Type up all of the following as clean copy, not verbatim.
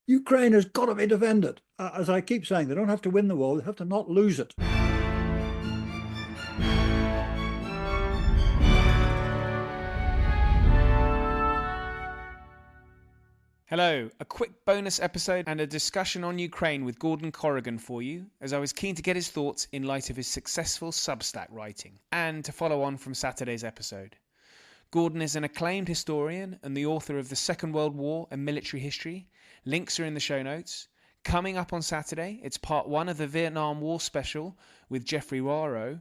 Ukraine has got to be defended. As I keep saying, they don't have to win the war, they have to not lose it. Hello, a quick bonus episode and a discussion on Ukraine with Gordon Corrigan for you, as I was keen to get his thoughts in light of his successful Substack writing, and to follow on from Saturday's episode. Gordon is an acclaimed historian and the author of The Second World War and Military History. Links are in the show notes. Coming up on Saturday, it's part 1 of the Vietnam War special with Jeffrey Waro.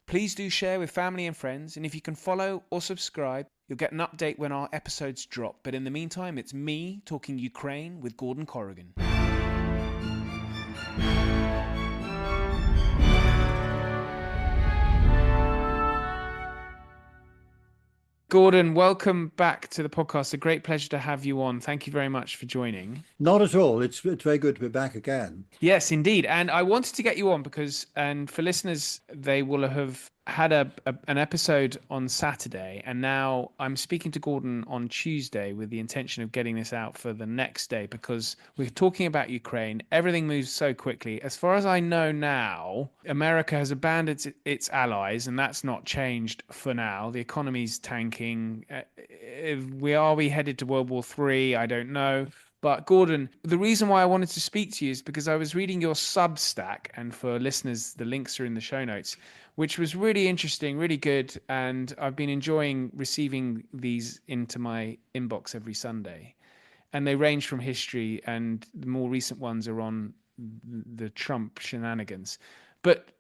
Please do share with family and friends, and if you can follow or subscribe, you'll get an update when our episodes drop. But in the meantime, it's me talking Ukraine with Gordon Corrigan. Gordon, welcome back to the podcast. A great pleasure to have you on. Thank you very much for joining. Not at all. It's very good to be back again. Yes, indeed. And I wanted to get you on because, and for listeners, they will have had an episode on Saturday, and now I'm speaking to Gordon on Tuesday with the intention of getting this out for the next day, because we're talking about Ukraine. Everything moves so quickly. As far as I know now, America has abandoned its allies, and that's not changed for now. The economy's tanking. Are we headed to World War III? I don't know. But Gordon, the reason why I wanted to speak to you is because I was reading your Substack, and for listeners, the links are in the show notes, which was really interesting, really good. And I've been enjoying receiving these into my inbox every Sunday. And they range from history, and the more recent ones are on the Trump shenanigans. But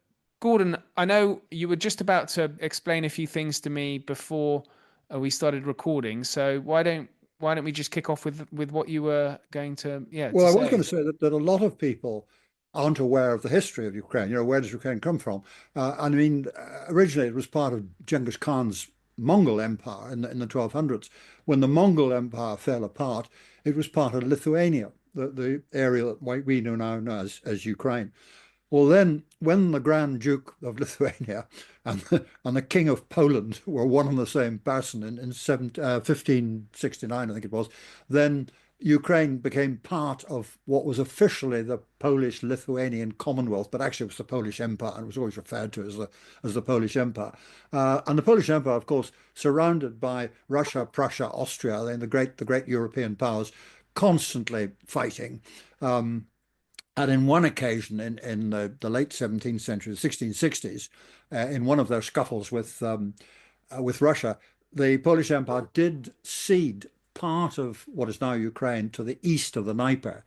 Gordon, I know you were just about to explain a few things to me before we started recording. So why don't we just kick off with what you were going to Well, to I was going say? to say that a lot of people aren't aware of the history of Ukraine. Where does Ukraine come from? Originally it was part of Genghis Khan's Mongol Empire in the 1200s. When the Mongol Empire fell apart, it was part of Lithuania, the area that we know now as Ukraine. Well, then, when the Grand Duke of Lithuania and the King of Poland were one and the same person in 1569, I think it was, then Ukraine became part of what was officially the Polish-Lithuanian Commonwealth, but actually it was the Polish Empire, and it was always referred to as the Polish Empire. And the Polish Empire, of course, surrounded by Russia, Prussia, Austria, and the great European powers, constantly fighting. And in one occasion, in the late 17th century, the 1660s, in one of their scuffles with Russia, the Polish Empire did cede part of what is now Ukraine to the east of the Dnieper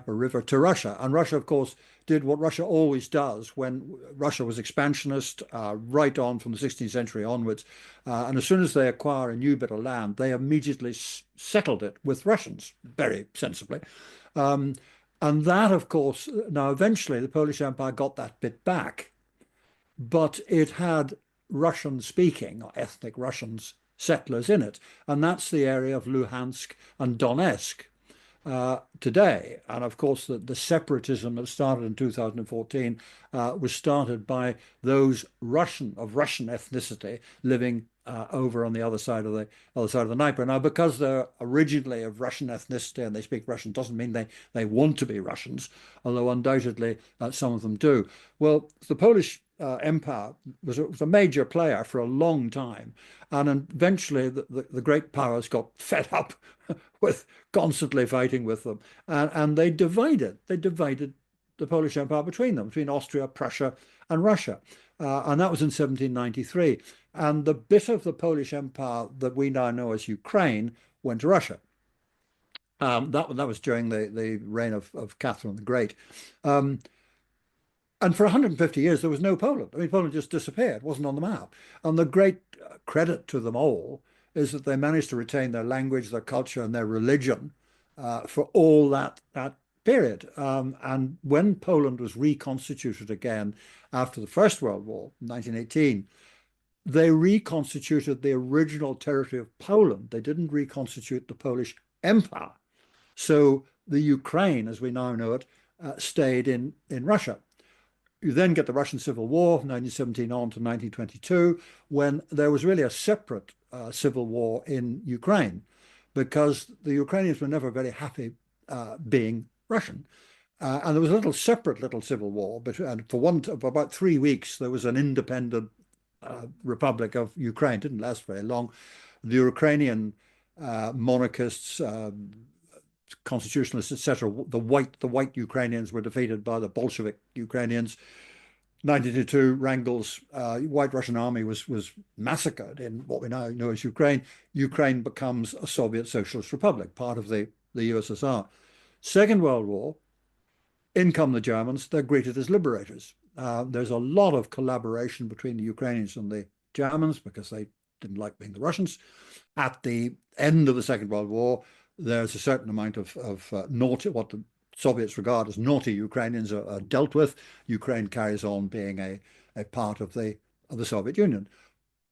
River, to Russia. And Russia, of course, did what Russia always does when Russia was expansionist, right on from the 16th century onwards. And as soon as they acquire a new bit of land, they immediately settled it with Russians, very sensibly. Um, and that, of course, now eventually the Polish Empire got that bit back, but it had Russian speaking, or ethnic Russians, settlers in it. And that's the area of Luhansk and Donetsk today. And of course, the separatism that started in 2014 was started by those Russian ethnicity living over on the other side of the Dnieper. Now, because they're originally of Russian ethnicity and they speak Russian, doesn't mean they want to be Russians, although undoubtedly some of them do. Well, the Polish Empire was a major player for a long time, and eventually the great powers got fed up with constantly fighting with them, and they divided the Polish Empire between them, between Austria, Prussia, and Russia, and that was in 1793. And the bit of the Polish Empire that we now know as Ukraine went to Russia. That was during the reign of Catherine the Great. Um, and for 150 years, there was no Poland. I mean, Poland just disappeared, wasn't on the map. And the great credit to them all is that they managed to retain their language, their culture, and their religion for all that period. And when Poland was reconstituted again after the First World War, 1918, they reconstituted the original territory of Poland. They didn't reconstitute the Polish Empire. So the Ukraine, as we now know it, stayed in Russia. You then get the Russian Civil War, 1917 on to 1922, when there was really a separate civil war in Ukraine, because the Ukrainians were never very happy being Russian. And there was a separate little civil war, but and for about 3 weeks, there was an independent Republic of Ukraine. It didn't last very long. The Ukrainian monarchists, constitutionalists, etc., the white Ukrainians were defeated by the Bolshevik Ukrainians. 1922 wrangles, White Russian army was massacred in what we now know as Ukraine. Ukraine becomes a Soviet Socialist Republic, part of the USSR. Second World War, in come the Germans. They're greeted as liberators. There's a lot of collaboration between the Ukrainians and the Germans because they didn't like being the Russians. At the end of the Second World War, there's a certain amount of naughty, what the Soviets regard as naughty Ukrainians are dealt with. Ukraine carries on being a part of the Soviet Union.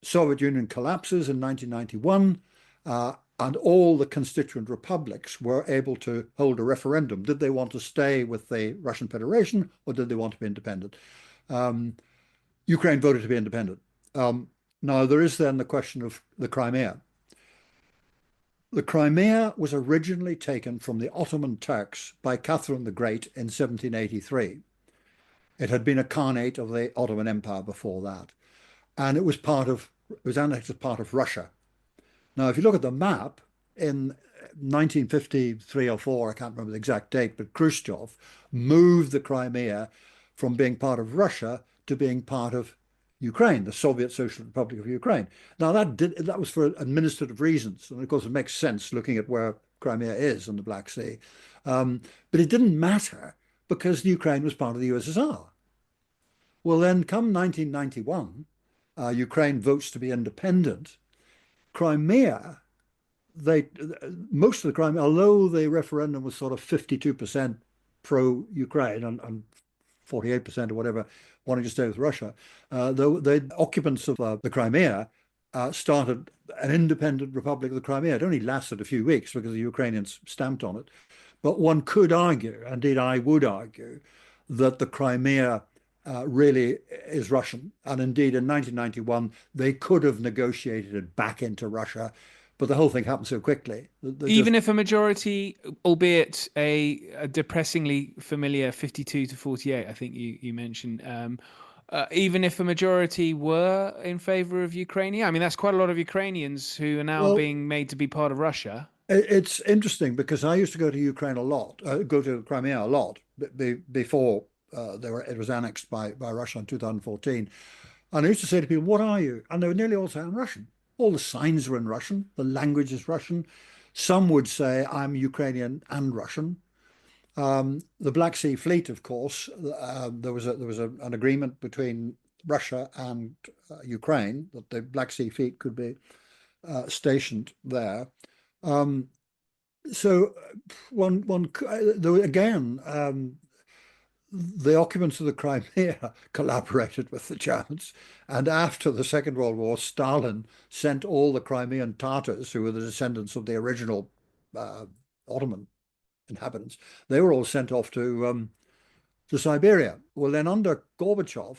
Soviet Union collapses in 1991, and all the constituent republics were able to hold a referendum. Did they want to stay with the Russian Federation or did they want to be independent? Ukraine voted to be independent. Now, there is then the question of the Crimea. The Crimea was originally taken from the Ottoman Turks by Catherine the Great in 1783. It had been a khanate of the Ottoman Empire before that, and it was annexed as part of Russia. Now, if you look at the map in 1953 or 4, I can't remember the exact date, but Khrushchev moved the Crimea from being part of Russia to being part of Ukraine, the Soviet Social Republic of Ukraine. Now, that was for administrative reasons. And of course, it makes sense looking at where Crimea is in the Black Sea. But it didn't matter because Ukraine was part of the USSR. Well, then come 1991, Ukraine votes to be independent. Crimea, most of the Crimea, although the referendum was sort of 52% pro-Ukraine and 48% or whatever wanting to stay with Russia, the occupants of the Crimea started an independent Republic of the Crimea. It only lasted a few weeks because the Ukrainians stamped on it. But one could argue, indeed I would argue, that the Crimea really is Russian. And indeed, in 1991, they could have negotiated it back into Russia, but the whole thing happened so quickly. Even if a majority, albeit a depressingly familiar 52 to 48, I think you mentioned, even if a majority were in favor of Ukraine, I mean, that's quite a lot of Ukrainians who are now being made to be part of Russia. It's interesting because I used to go to Ukraine a lot, go to Crimea a lot before it was annexed by Russia in 2014. And I used to say to people, what are you? And they would nearly all say, I'm Russian. All the signs were in Russian. The language is Russian. Some would say I'm Ukrainian and Russian. The Black Sea Fleet, of course, there was an agreement between Russia and Ukraine that the Black Sea Fleet could be stationed there. So the occupants of the Crimea collaborated with the Germans. And after the Second World War, Stalin sent all the Crimean Tatars, who were the descendants of the original Ottoman inhabitants, they were all sent off to Siberia. Well, then under Gorbachev,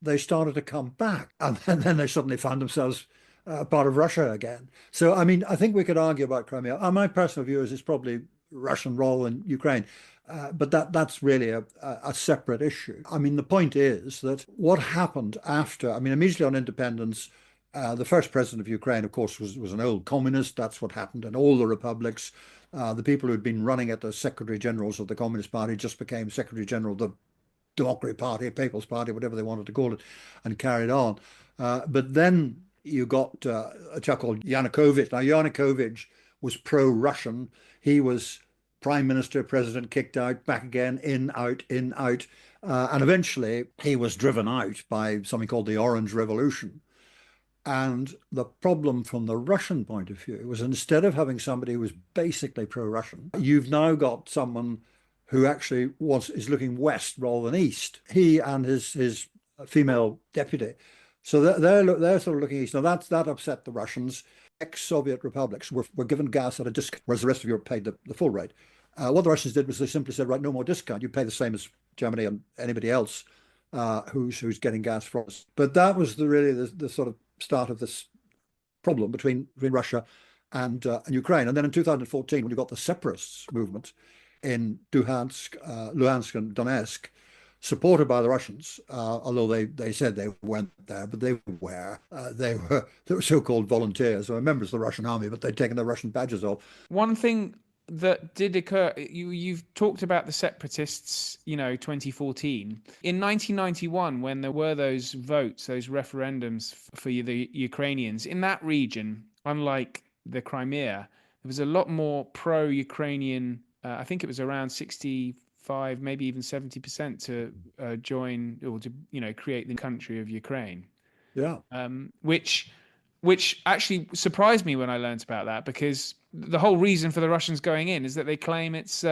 they started to come back. And then they suddenly found themselves part of Russia again. So, I mean, I think we could argue about Crimea. My personal view is it's probably Russian role in Ukraine. But that's really a separate issue. I mean, the point is that what happened after, I mean, immediately on independence, the first president of Ukraine, of course, was an old communist. That's what happened in all the republics. The people who had been running it as secretary generals of the Communist Party just became secretary general of the Democracy Party, People's Party, whatever they wanted to call it, and carried on. But then you got a chap called Yanukovych. Now, Yanukovych was pro-Russian. He was prime minister, president, kicked out, back again, in, out, in, out. And eventually he was driven out by something called the Orange Revolution. And the problem from the Russian point of view was instead of having somebody who was basically pro-Russian, you've now got someone who actually is looking west rather than east. He and his female deputy. So they're sort of looking east. Now that upset the Russians. Ex-Soviet republics were given gas at a discount, whereas the rest of Europe paid the full rate. What the Russians did was they simply said, right, no more discount. You pay the same as Germany and anybody else who's getting gas from us. But that was really the sort of start of this problem between Russia and Ukraine. And then in 2014, when you got the separatists movement, in Luhansk and Donetsk, supported by the Russians, although they said they weren't there, but they were. They were so-called volunteers, or members of the Russian army, but they'd taken the Russian badges off. One thing that did occur, you've talked about the separatists, 2014. In 1991, when there were those votes, those referendums for the Ukrainians, in that region, unlike the Crimea, there was a lot more pro-Ukrainian. I think it was around 65, maybe even 70% to join or to, create the country of Ukraine. Yeah. Which actually surprised me when I learned about that, because the whole reason for the Russians going in is that they claim it's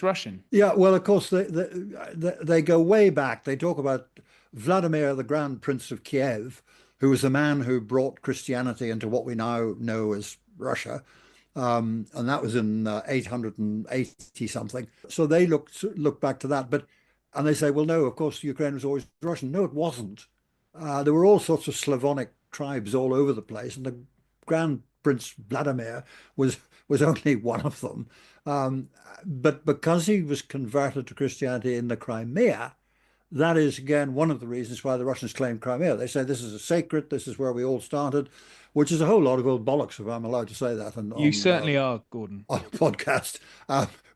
Russian. Yeah, well, of course, they go way back. They talk about Vladimir, the Grand Prince of Kiev, who was the man who brought Christianity into what we now know as Russia. And that was in 880 something. So they look back to that. And they say, well, no, of course, Ukraine was always Russian. No, it wasn't. There were all sorts of Slavonic tribes all over the place, and the Grand Prince Vladimir was only one of them. But because he was converted to Christianity in the Crimea, that is again one of the reasons why the Russians claim Crimea. They say this is a sacred, this is where we all started, which is a whole lot of old bollocks, if I'm allowed to say that. You certainly are, Gordon. On a podcast.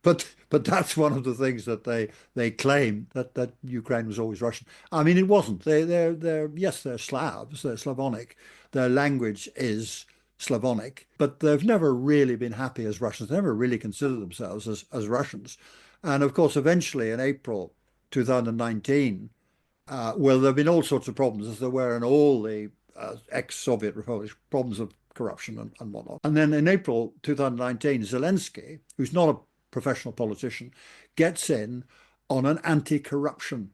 But that's one of the things that they claim, that Ukraine was always Russian. I mean, it wasn't. Yes, they're Slavs, they're Slavonic. Their language is Slavonic, but they've never really been happy as Russians. They never really considered themselves as Russians. And of course, eventually in April 2019, well, there have been all sorts of problems, as there were in all the ex-Soviet republics, problems of corruption and whatnot. And then in April 2019, Zelensky, who's not a professional politician, gets in on an anti-corruption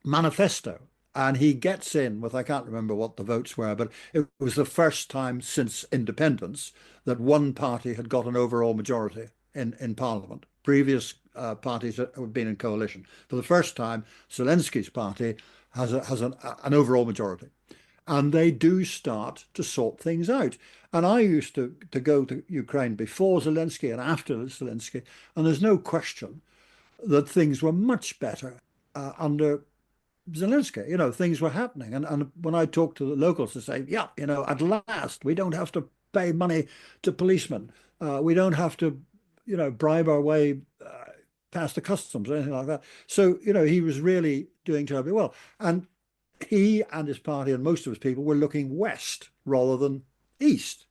manifesto. And he gets in with, I can't remember what the votes were, but it was the first time since independence that one party had got an overall majority in parliament. Previous parties have been in coalition. For the first time, Zelensky's party has an overall majority. And they do start to sort things out. And I used to go to Ukraine before Zelensky and after Zelensky, and there's no question that things were much better under Zelensky. Things were happening. And when I talk to the locals, they say, yeah, at last, we don't have to pay money to policemen. We don't have to, bribe our way past the customs or anything like that. So, he was really doing terribly well. And he and his party and most of his people were looking west rather than east.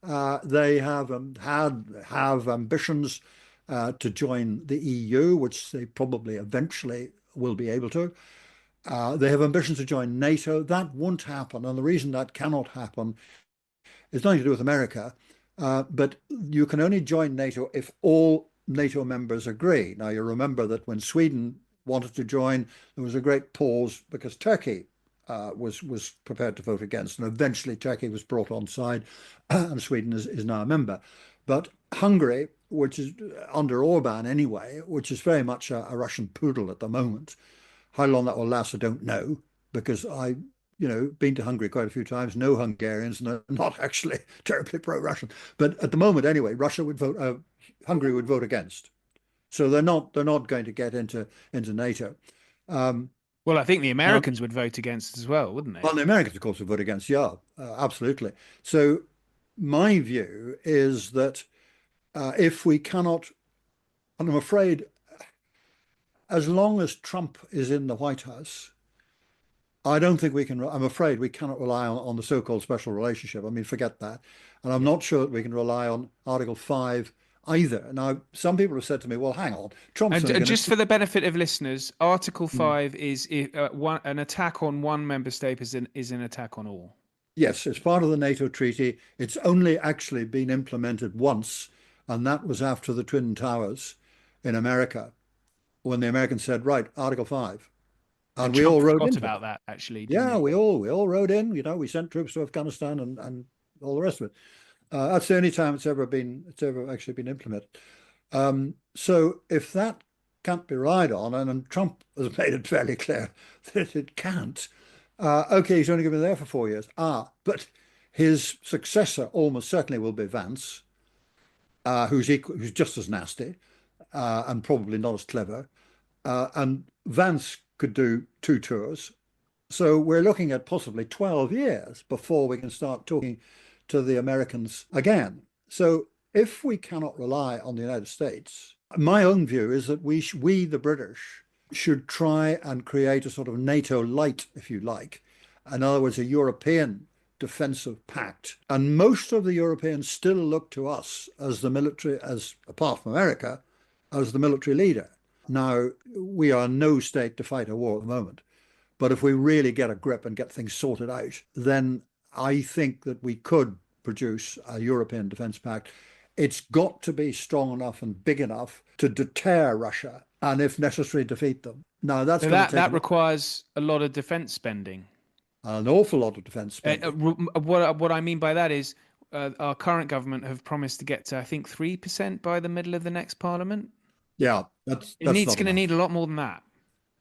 They have ambitions to join the EU, which they probably eventually will be able to. They have ambitions to join NATO. That won't happen. And the reason that cannot happen is nothing to do with America, but you can only join NATO if all NATO members agree. Now, you remember that when Sweden wanted to join, there was a great pause because Turkey was prepared to vote against, and eventually Turkey was brought on side, and Sweden is now a member. But Hungary, which is under Orban anyway, which is very much a Russian poodle at the moment. How long that will last, I don't know, because I've been to Hungary quite a few times, know Hungarians, and they're not actually terribly pro-Russian. But at the moment, anyway, Hungary would vote against. So they're not going to get into NATO. Well, I think the Americans would vote against as well, wouldn't they? Well, the Americans, of course, would vote against. Yeah, absolutely. So my view is that if we cannot, and I'm afraid, as long as Trump is in the White House, I don't think we can, I'm afraid we cannot rely on the so-called special relationship. I mean, forget that. And I'm not sure that we can rely on Article 5 either. Now, some people have said to me, well, hang on, Trump's and just for the benefit of listeners, Article 5 is an attack on one member state is an attack on all. Yes, it's part of the NATO treaty. It's only actually been implemented once, and that was after the Twin Towers in America, when the Americans said, right, Article 5. And we all wrote in about that, actually. Yeah, we all wrote in. We sent troops to Afghanistan and all the rest of it. That's the only time it's ever actually been implemented. So if that can't be relied on, and Trump has made it fairly clear that it can't, okay, he's only going to be there for 4 years. But his successor almost certainly will be Vance, who's just as nasty. and probably not as clever. And Vance could do 2 tours. So we're looking at possibly 12 years before we can start talking to the Americans again. So if we cannot rely on the United States, my own view is that we, the British, should try and create a sort of NATO light, if you like. In other words, a European defensive pact. And most of the Europeans still look to us as the military, as apart from America, as the military leader. Now, we are no state to fight a war at the moment. But if we really get a grip and get things sorted out, then I think that we could produce a European defence pact. It's got to be strong enough and big enough to deter Russia and, if necessary, defeat them. Now, that's So going to take that requires a lot of defense spending. an awful lot of defence spending. What I mean by that is our current government have promised to get to, I think, 3% by the middle of the next parliament. Yeah, that's It's not going to enough. need a lot more than that.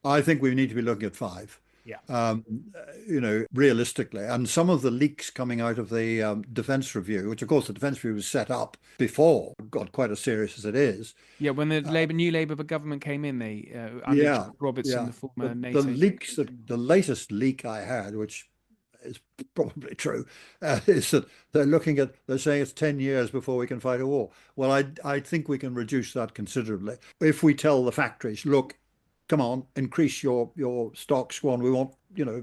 I think we need to be looking at 5. Yeah. Realistically. And some of the leaks coming out of the Defence Review, which of course the Defence Review was set up before, got quite as serious as it is. Yeah, when the new Labour government came in, they under Yeah, George Robertson, yeah. the former The NATO. leaks that the latest leak I had, which is probably true, is that they're saying it's 10 years before we can fight a war. Well, I think we can reduce that considerably if we tell the factories, look, come on, increase your stocks. One, we want,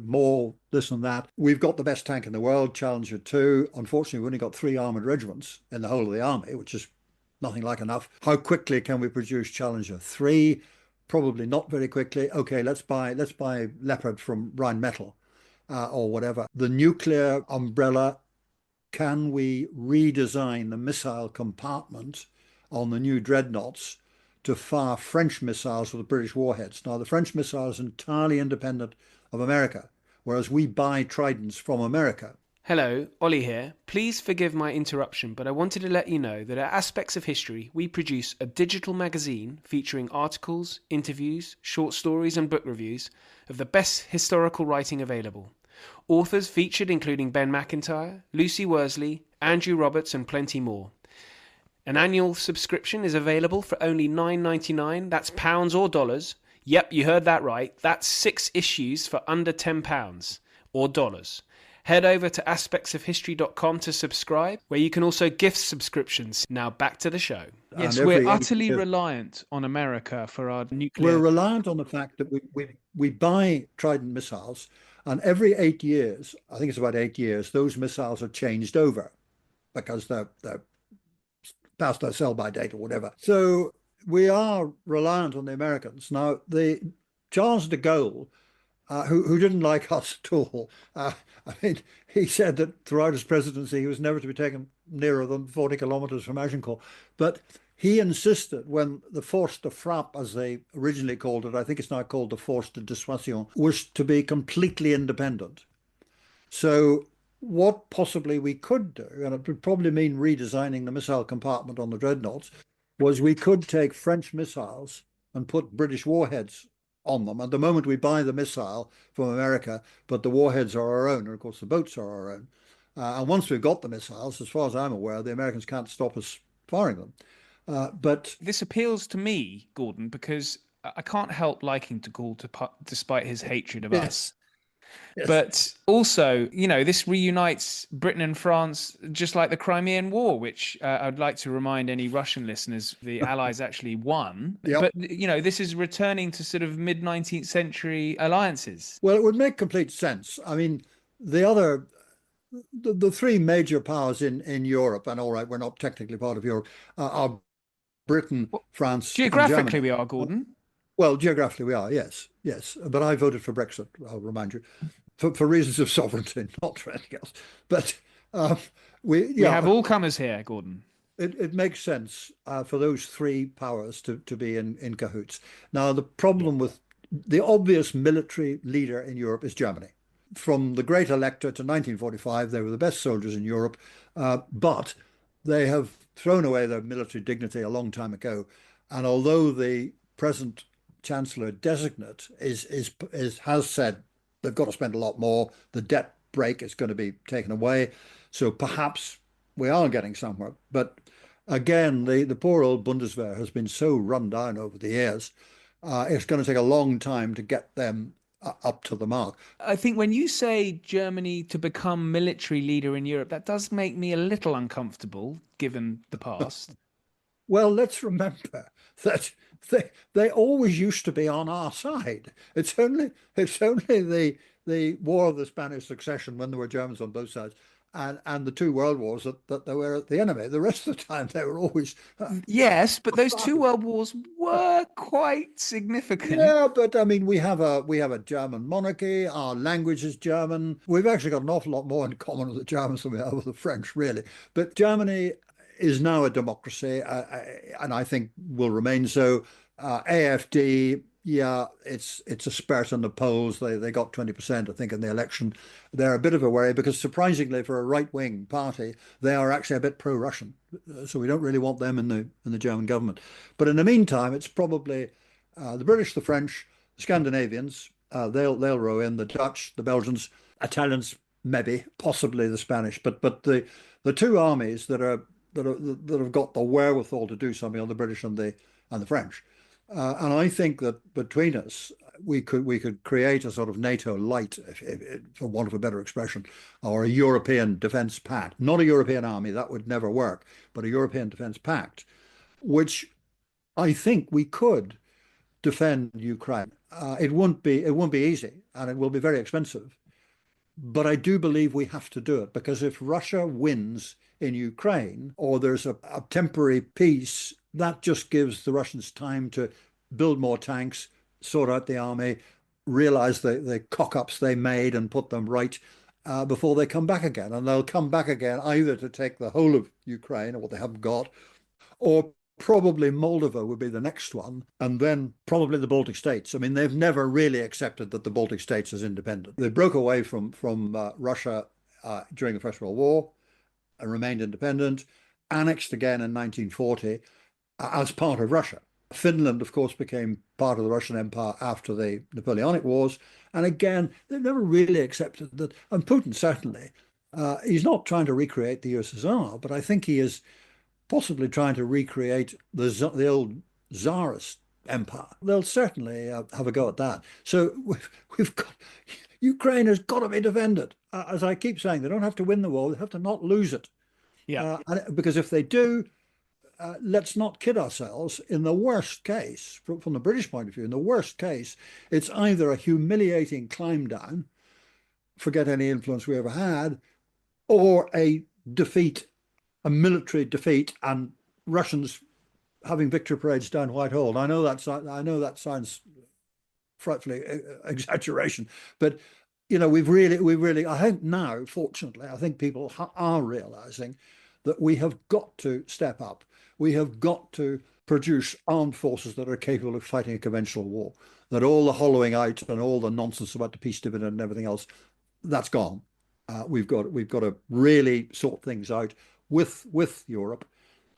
more this and that. We've got the best tank in the world, Challenger 2. Unfortunately, we've only got 3 armored regiments in the whole of the army, which is nothing like enough. How quickly can we produce Challenger 3? Probably not very quickly. Okay, let's buy Leopard from Rheinmetall or whatever. The nuclear umbrella. Can we redesign the missile compartment on the new dreadnoughts to fire French missiles with the British warheads? Now, the French missile is entirely independent of America, whereas we buy Tridents from America. Hello, Ollie here. Please forgive my interruption, but I wanted to let you know that at Aspects of History, we produce a digital magazine featuring articles, interviews, short stories, and book reviews of the best historical writing available. Authors featured including Ben Macintyre, Lucy Worsley, Andrew Roberts, and plenty more. An annual subscription is available for only $9.99. That's pounds or dollars. Yep, you heard that right. That's 6 issues for under £10 or dollars. Head over to aspectsofhistory.com to subscribe, where you can also gift subscriptions. Now back to the show. Yes, we're utterly reliant on America for our nuclear. We're reliant on the fact that we buy Trident missiles, and every 8 years, I think it's about 8 years, those missiles are changed over because they're past their sell-by date or whatever. So we are reliant on the Americans. Now, the Charles de Gaulle, who didn't like us at all, he said that throughout his presidency, he was never to be taken nearer than 40 kilometers from Agincourt. But he insisted when the force de frappe, as they originally called it, I think it's now called the force de dissuasion, was to be completely independent. So what possibly we could do, and it would probably mean redesigning the missile compartment on the dreadnoughts, was we could take French missiles and put British warheads on them. At the moment, we buy the missile from America, but the warheads are our own, and of course the boats are our own. And once we've got the missiles, as far as I'm aware, the Americans can't stop us firing them. But this appeals to me, Gordon, because I can't help liking de Gaulle despite his hatred of us. Yes. But also, this reunites Britain and France, just like the Crimean War, which I'd like to remind any Russian listeners, the Allies actually won. Yep. But, this is returning to sort of mid-19th century alliances. Well, it would make complete sense. I mean, the 3 major powers in Europe, and all right, we're not technically part of Europe, are Britain, France, geographically and Germany. We are, Gordon. Well, geographically we are, yes. But I voted for Brexit, I'll remind you, for reasons of sovereignty, not for anything else. But we have all comers here, Gordon. It makes sense for those 3 powers to be in cahoots. Now, the problem with the obvious military leader in Europe is Germany. From the Great Elector to 1945, they were the best soldiers in Europe, but they have thrown away their military dignity a long time ago. And although the present Chancellor designate has said they've got to spend a lot more, the debt brake is going to be taken away, so perhaps we are getting somewhere. But again, the poor old Bundeswehr has been so run down over the years. It's going to take a long time to get them up to the mark. I think when you say Germany to become military leader in Europe, that does make me a little uncomfortable given the past. Well, let's remember that they always used to be on our side. It's only the War of the Spanish Succession when there were Germans on both sides, and the two world wars that they were the enemy. The rest of the time they were always Yes, but those two world wars were quite significant. yeah, but I mean we have a German monarchy, our language is German. We've actually got an awful lot more in common with the Germans than we have with the French, really. But Germany is now a democracy, and I think will remain so. AfD, yeah, it's a spurt in the polls. They got 20%, I think, in the election. They're a bit of a worry because surprisingly, for a right-wing party, they are actually a bit pro-Russian. So we don't really want them in the German government. But in the meantime, it's probably the British, the French, the Scandinavians. They'll row in the Dutch, the Belgians, Italians, maybe, possibly the Spanish. But the two armies that have got the wherewithal to do something are the British and the French. And I think that between us, we could create a sort of NATO light, for want of a better expression, or a European defence pact. Not a European army, that would never work, but a European defence pact, which I think we could defend Ukraine. It won't be easy, and it will be very expensive. But I do believe we have to do it because if Russia wins in Ukraine or there's a temporary peace, that just gives the Russians time to build more tanks, sort out the army, realize the cock-ups they made and put them right before they come back again. And they'll come back again either to take the whole of Ukraine or what they haven't got, or probably Moldova would be the next one, and then probably the Baltic states. I mean, they've never really accepted that the Baltic states is independent. They broke away from Russia during the First World War and remained independent, annexed again in 1940 as part of Russia. Finland, of course, became part of the Russian Empire after the Napoleonic Wars. And again, they've never really accepted that. And Putin, certainly, he's not trying to recreate the USSR, but I think he is possibly trying to recreate the old Tsarist empire. They'll certainly have a go at that. So we've got Ukraine has got to be defended. As I keep saying, they don't have to win the war; they have to not lose it. Yeah. Because if they do, let's not kid ourselves. In the worst case, from the British point of view, in the worst case, it's either a humiliating climb down, forget any influence we ever had, or a defeat, a military defeat, and Russians having victory parades down Whitehall. And I know that sounds frightfully exaggeration, but we've really, I think now, fortunately, I think people are realizing that we have got to step up. We have got to produce armed forces that are capable of fighting a conventional war. That all the hollowing out and all the nonsense about the peace dividend and everything else, that's gone. We've got to really sort things out with Europe.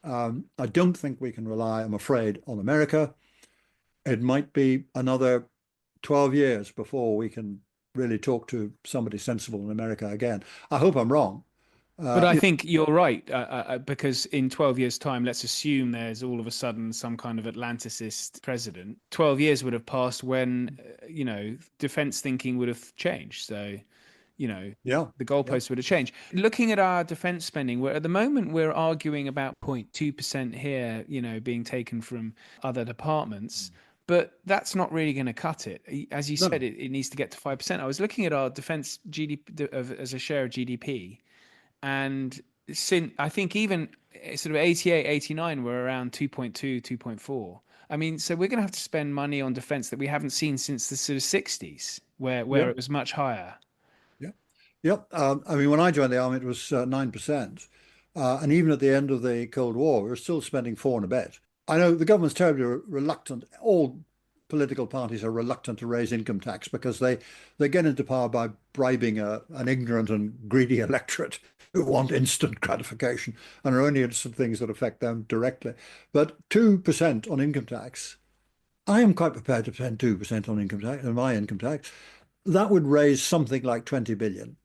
I don't think we can rely, I'm afraid, on America. It might be another 12 years before we can really talk to somebody sensible in America again. I hope I'm wrong. But I think you're right, because in 12 years' time, let's assume there's all of a sudden some kind of Atlanticist president. 12 years would have passed when, defense thinking would have changed. So, yeah, the goalposts would have changed. Looking at our defense spending, at the moment we're arguing about 0.2% here, being taken from other departments. But that's not really going to cut it. As you said, it needs to get to 5%. I was looking at our defense GDP as a share of GDP. And since I think even sort of 88, 89 were around 2.2, 2.4. I mean, so we're going to have to spend money on defense that we haven't seen since the sort of 60s, where it was much higher. Yeah. Yep. I mean, when I joined the army, it was 9%. And even at the end of the Cold War, we were still spending four and a bit. I know the government's terribly reluctant. All political parties are reluctant to raise income tax because they get into power by bribing an ignorant and greedy electorate who want instant gratification and are only interested in things that affect them directly. But 2% on income tax, I am quite prepared to spend 2% on income tax, on my income tax. That would raise something like 20 billion.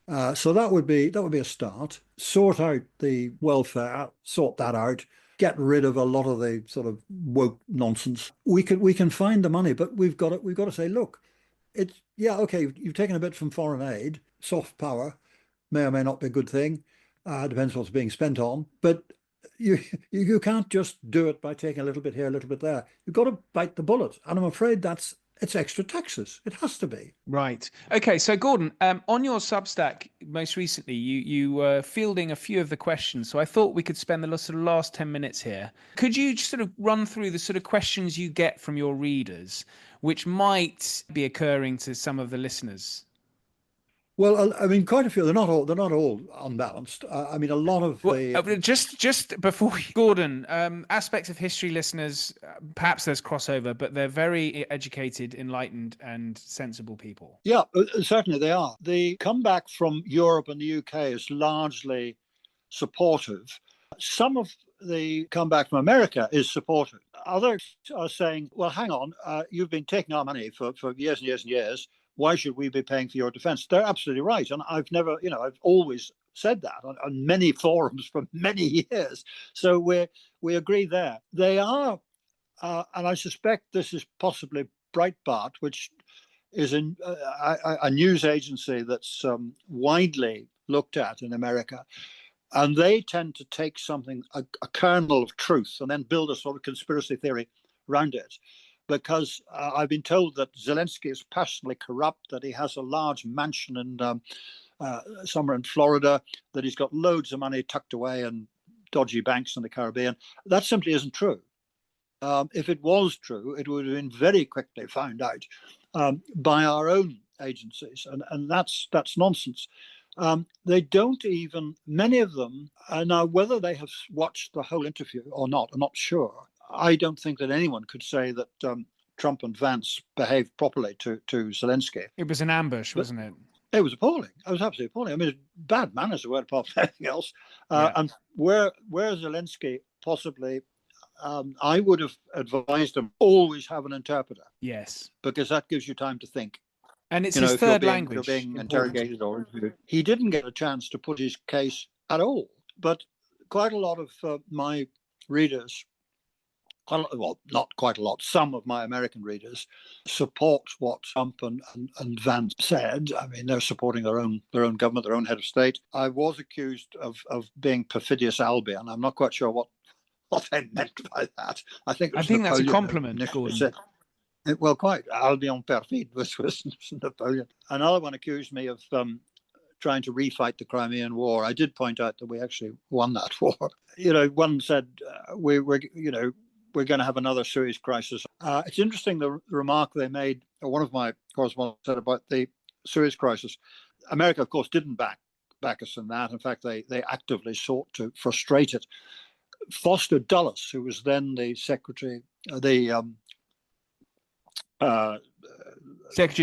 So that would be a start. Sort out the welfare, sort that out. Get rid of a lot of the sort of woke nonsense. We can find the money, but we've got to say, look, it's yeah, okay, you've taken a bit from foreign aid, soft power, may or may not be a good thing. Depends what's being spent on. But you can't just do it by taking a little bit here, a little bit there. You've got to bite the bullet. And I'm afraid it's extra taxes. It has to be. Right. Okay. So, Gordon, on your Substack, most recently, you were fielding a few of the questions. So I thought we could spend the sort of last 10 minutes here. Could you just sort of run through the sort of questions you get from your readers, which might be occurring to some of the listeners? Well, I mean, quite a few. They're not all unbalanced. I mean, a lot of Well, the just before Gordon, aspects of history listeners, perhaps there's crossover, but they're very educated, enlightened, and sensible people. yeah, certainly they are. The comeback from Europe and the UK is largely supportive. Some of the comeback from America is supportive. Others are saying, well, hang on, you've been taking our money for years and years and years. Why should we be paying for your defense? They're absolutely right. And I've always said that on many forums for many years. So we agree there. They are, and I suspect this is possibly Breitbart, which is a news agency that's widely looked at in America. And they tend to take something, a kernel of truth, and then build a sort of conspiracy theory around it. Because I've been told that Zelensky is passionately corrupt, that he has a large mansion in somewhere in Florida, that he's got loads of money tucked away in dodgy banks in the Caribbean. That simply isn't true. If it was true, it would have been very quickly found out by our own agencies, and that's nonsense. They don't even, many of them, now whether they have watched the whole interview or not, I'm not sure. I don't think that anyone could say that Trump and Vance behaved properly to Zelensky. It was an ambush, wasn't it? It was appalling. It was absolutely appalling. I mean, bad manners are apart from anything else. Yeah. And where Zelensky possibly, I would have advised him always have an interpreter, Yes. because that gives you time to think. And it's his third language. You're being interrogated or interviewed. He didn't get a chance to put his case at all. But quite a lot of my readers, well, not quite a lot, some of my American readers support what Trump and Vance said. I mean, they're supporting their own government, their own head of state. I was accused of being perfidious Albion. I'm not quite sure what they meant by that. I think that's a compliment, Gordon. Well, quite. Albion perfide was Napoleon. Another one accused me of trying to refight the Crimean War. I did point out that we actually won that war. One said we're going to have another Suez crisis. It's interesting the remark they made, or one of my correspondents said about the Suez crisis. America, of course, didn't back us in that. In fact, they actively sought to frustrate it. Foster Dulles, who was then the Secretary of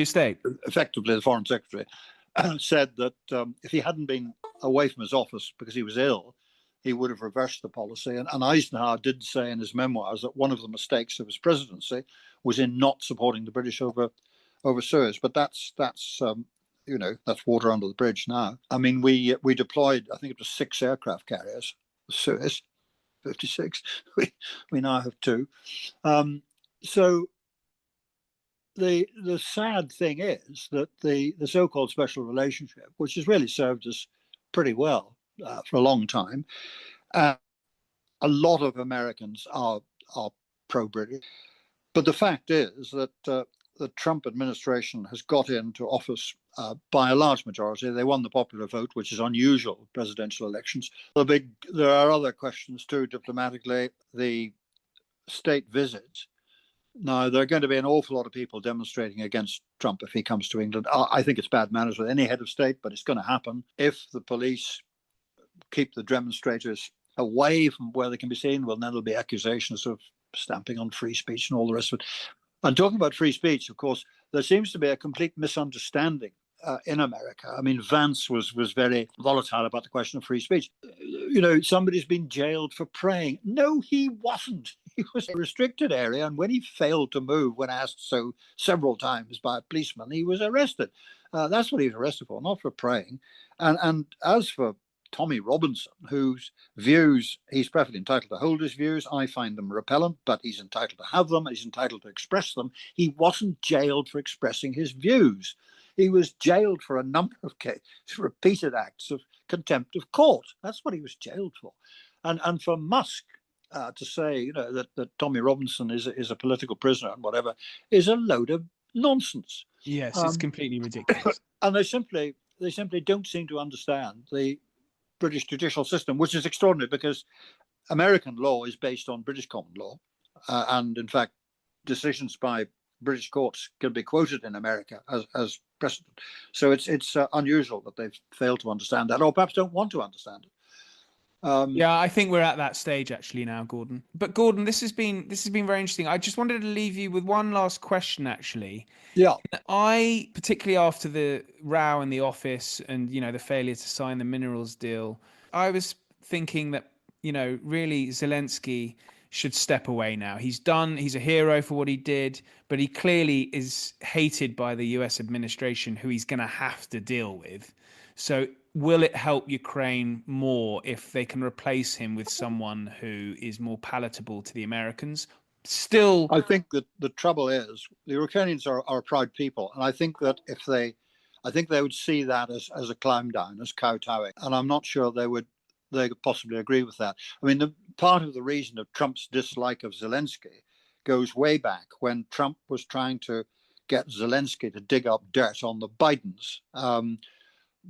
State, effectively the Foreign Secretary, said that if he hadn't been away from his office because he was ill, he would have reversed the policy. And Eisenhower did say in his memoirs that one of the mistakes of his presidency was in not supporting the British over Suez. But that's water under the bridge now. I mean, we deployed, I think it was 6 aircraft carriers, Suez, 56. We now have 2. So the sad thing is that the so-called special relationship, which has really served us pretty well for a long time, a lot of Americans are pro-British. But the fact is that the Trump administration has got into office by a large majority. They won the popular vote, which is unusual in presidential elections. There are other questions too, diplomatically. The state visits. Now, there are going to be an awful lot of people demonstrating against Trump if he comes to England. I think it's bad manners with any head of state, but it's going to happen. If the police keep the demonstrators away from where they can be seen, well, then there'll be accusations of stamping on free speech and all the rest of it. And talking about free speech, of course, there seems to be a complete misunderstanding in America. I mean, Vance was very volatile about the question of free speech. Somebody's been jailed for praying. No, he wasn't. he was a restricted area, and when he failed to move, when asked so several times by a policeman, he was arrested. That's what he was arrested for, not for praying. And as for Tommy Robinson, whose views, he's perfectly entitled to hold his views. I find them repellent, but he's entitled to have them. He's entitled to express them. He wasn't jailed for expressing his views. He was jailed for a number of cases, repeated acts of contempt of court. That's what he was jailed for. And for Musk to say, that Tommy Robinson is a political prisoner and whatever, is a load of nonsense. Yes, it's completely ridiculous. And they simply don't seem to understand the British judicial system, which is extraordinary because American law is based on British common law. And in fact, decisions by British courts can be quoted in America as precedent. So it's unusual that they've failed to understand that, or perhaps don't want to understand it. Yeah, I think we're at that stage actually now, Gordon. But Gordon, this has been very interesting. I just wanted to leave you with one last question, actually. Yeah. I, particularly after the row in the office and, the failure to sign the minerals deal, I was thinking that, really Zelensky should step away now. He's a hero for what he did, but he clearly is hated by the US administration, who he's going to have to deal with. So will it help Ukraine more if they can replace him with someone who is more palatable to the Americans? Still, I think that the trouble is the Ukrainians are a proud people, and I think that they would see that as a climb down, as kowtowing, and I'm not sure they could possibly agree with that. I mean, the part of the reason of Trump's dislike of Zelensky goes way back when Trump was trying to get Zelensky to dig up dirt on the Bidens.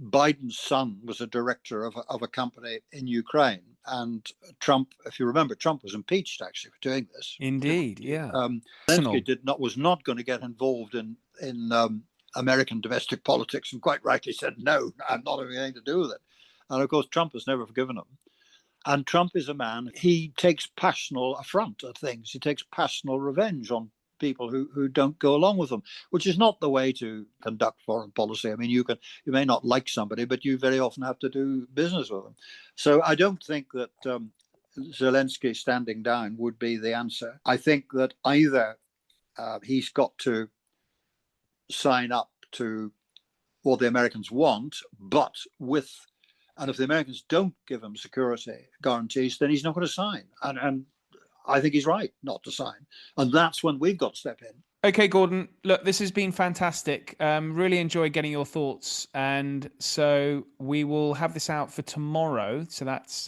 Biden's son was a director of a company in Ukraine, and Trump, if you remember, Trump was impeached actually for doing this. Indeed, yeah. Zelensky was not going to get involved in American domestic politics, and quite rightly said, no, I'm not having anything to do with it. And of course, Trump has never forgiven him. And Trump is a man, he takes passional affront at things. He takes passional revenge on people who don't go along with them, which is not the way to conduct foreign policy. I mean, you may not like somebody, but you very often have to do business with them. So I don't think that Zelensky standing down would be the answer. I think that either he's got to sign up to what the Americans want, and if the Americans don't give him security guarantees, then he's not going to sign. And I think he's right not to sign. And that's when we've got to step in. Okay, Gordon, look, this has been fantastic. Really enjoyed getting your thoughts. And so we will have this out for tomorrow. So that's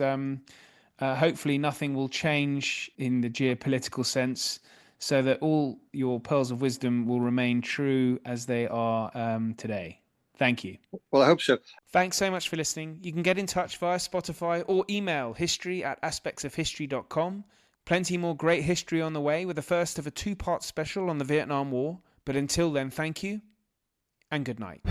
hopefully nothing will change in the geopolitical sense, so that all your pearls of wisdom will remain true as they are today. Thank you. Well, I hope so. Thanks so much for listening. You can get in touch via Spotify or email history@aspectsofhistory.com. Plenty more great history on the way, with the first of a 2-part special on the Vietnam War. But until then, thank you and good night.